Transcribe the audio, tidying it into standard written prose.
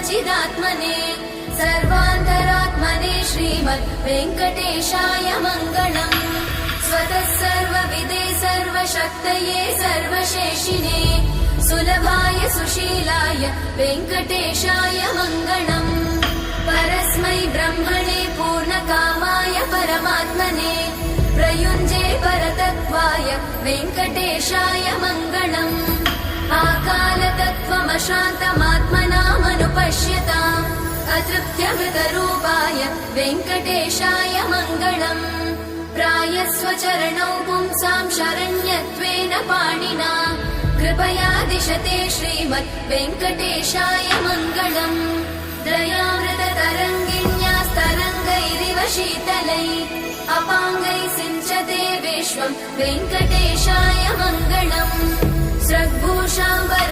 चिदात्मने सर्वान्तरात्मने श्रीमद् वेङ्कटेशाय मङ्गलम्। स्वतः सर्वविदे सर्वशक्तये सर्वशेषिने सुलभाय सुशीलाय वेङ्कटेशाय मङ्गलम्। परस्मै ब्रह्मणे पूर्णकामाय परमात्मने प्रयुञ्जे परतत्त्वाय वेङ्कटेशाय मङ्गलम्। आकालतत्त्वमशान्तमात्मनामनुपश्यताम् अतृप्त्यमृतरूपाय वेङ्कटेशाय मङ्गलम्। प्रायस्वचरणौ पुंसां शरण्यत्वेन पाणिना कृपया दिशते श्रीमद् वेङ्कटेशाय मङ्गलम्। दयामृततरङ्गिण्यास्तरङ्गैरिव शीतलैः अपाङ्गैः सिञ्चते विश्वम् वेङ्कटेशाय मङ्गलम्। स्रग्भूषाम्बर